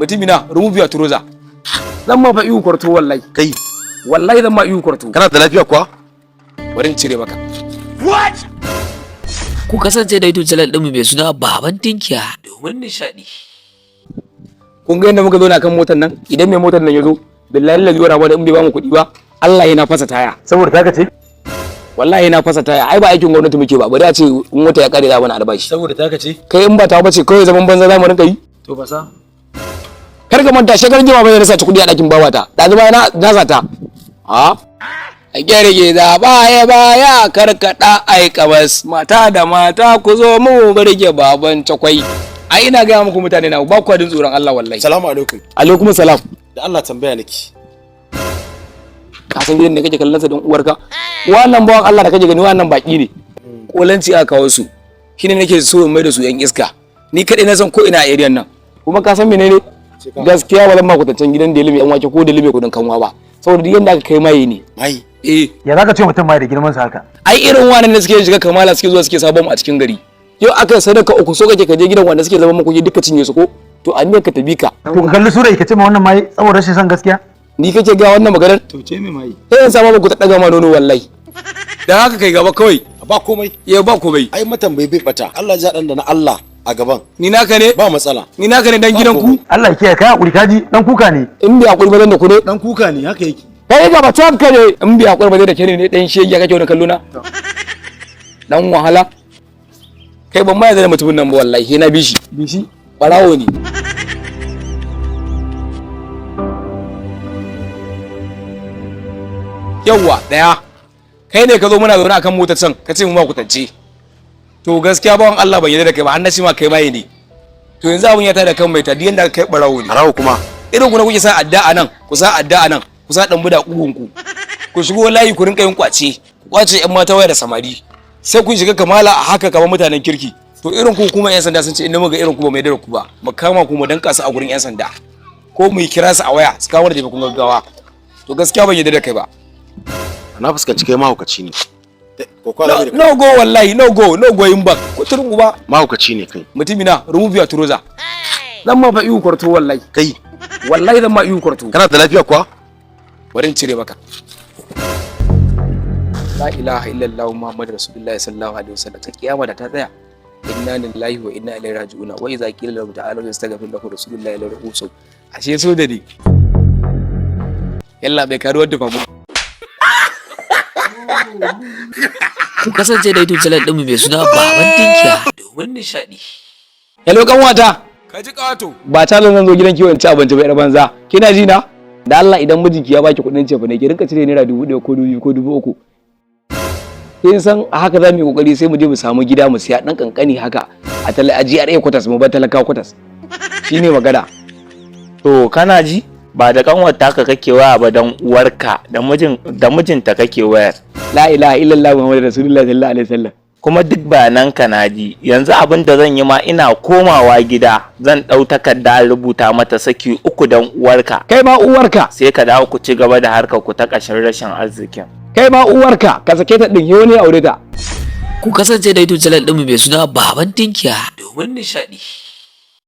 mutumina remove your trouser. Zan ma fa iyu kwarto wallahi. Kai Wallahi zan ma iyu kwarto. kana da lafiya kuwa? Bari in cire maka. What? Ku kasance da YouTube channel ɗinmu mai suna Baban Tinkiya domin nishaɗi. Kun ga yadda muka zo na kan motar nan? Idan mai motar nan ya zo, billahi lazi wara ba da in bai ba mu kuɗi ba, Allah yana fasa taya. Saboda taka ce? Wallahi yana fasa taya. Ai ba aikin gwamnati muke ba, bari a ce in mota ya kare za mana albashi. Saboda taka ce? Kai in ba ta bace kawai zaman banza za mu rinka yi. To ba sa. Kar ka manta shekaran jima bai rasa kuɗi a ɗakin babata. Ɗazu ba na sata. Ha? A gerge da baya karkada ai kabas mata da mata ku zo mu barge baban cakwai. Ai ina ga muku mutane na ba ku din tsoron Allah wallahi. Assalamu alaikum. Alaikum salam. Da Allah tambaya nake. Ka san gidan da kake kallon sa don uwarka? Wannan bawan Allah da kake gani wannan baki ne. Kolanci aka kawo su. Shine nake so in mai da su yan iska. Ni kadai na san ko ina a area nan. Kuma ka san menene? Gaskiya ba zan ma kutancan gidan da lime yan wake ko da lime kudin kanwa ba. Saboda duk yanda aka kai maye ne. Mai. Ya zaka ce mutum mai da girman sa haka? Ai irin wannan da suke shiga kamala suke zuwa suke sabon a cikin gari. Yau aka sadaka uku so kake ka je gidan wanda suke zama makoki duka cinye su ko? To an ne ka tabi ka. To ka kalli sura ka ce ma wannan mai saboda rashin san gaskiya? Ni kake ga wannan maganar? To ce me mai? Sai in sama ku ta daga ma nono wallahi. Dan haka kai gaba kawai. Ba komai. Ya ba komai. Ai matambayi bai bata. Allah ya dan da na Allah a gaban. Ni naka ne? Ba matsala. Ni naka ne dan gidan ku? Allah ya kiyaye kai hakuri kaji dan kuka ne. In bai hakuri ba zan da ku ne? Dan kuka ne haka yake. Kai ga bata ka ne in bai hakuri ba zai da ke ne dan shege kake wani kallo na? Dan wahala. Kai ban ma yarda da mutumin nan ba wallahi na bishi. Bishi barawo ne. Yawwa daya. Kai ne ka zo muna zaune akan motar can ka ce mu ma kutance. To gaskiya bawan Allah ban yarda da kai ba an nace ma kai mai ne. To yanzu abun ya tada kan mai ta diyan da kai barawo ne. Barawo kuma. Irin ku na kuke sa adda anan, ku sa adda anan, ku sa dan buda kugun ku. Ku shigo layi ku rinka yin kwace. Kwace yan mata waya da samari. Sai kun shiga kamala a haka kamar mutanen kirki. To irin ku kuma yan sanda sun ce inda muga irin ku ba mai dare ku ba. Mu kama ku mu danka su a gurin yan sanda. Ko mu kira su a waya su kawo da taimakon gaggawa. To gaskiya ban yarda da kai ba. Na fuskanci kai mahaukaci ne. No go wallahi no go in back. Ko turun ba. Mahaukaci ne kai. Mutumina remove your trouser. Zan ma fa iyu kwarto wallahi. Kai Wallahi zan ma iyu kwarto. kana da lafiya kuwa? Bari in cire maka. La ilaha illallah Muhammadu Rasulullahi sallallahu alaihi wasallam. Ta kiyama da ta tsaya. Inna lillahi wa inna ilaihi raji'un. Wa idza qila lahum ta'alu yastaghfir lakum Rasulullahi la rusul. Ashe so da ni. Yalla bai karuwar da famu. Ku kasance da YouTube channel ɗinmu mai suna Baban Tinkiya domin nishaɗi. Hello kanwata. Ka ji kato. Ba ta zan zo gidan kiwon ci abinci ba yar banza. Kina ji na? Da Allah idan mijinki ya baki kuɗin cefa ne ki rinka cire naira 1000 ko 2000 ko 3000. Kin san a haka za mu yi kokari sai mu je mu samu gida mu siya dan kankani haka a GRA kwatas mu bar talaka kwatas. Shine magana. To kana ji ba da kanwar taka kake waya ba dan uwarka da mijinta kake wayar. La ilaha illallah Muhammadu Rasulullahi sallallahu alaihi wasallam. Kuma duk bayananka na ji yanzu abin da zan yi ma ina komawa gida zan ɗau takarda rubuta mata saki 3 dan uwarka. Kai ma uwarka. Sai ka dawo ku ci gaba da harkar ku ta ƙashin rashin arzikin. Kai ma uwarka ka sake ta din yau ne aure ta. Ku kasance da YouTube channel ɗinmu mai suna Baban Tinkiya domin nishaɗi.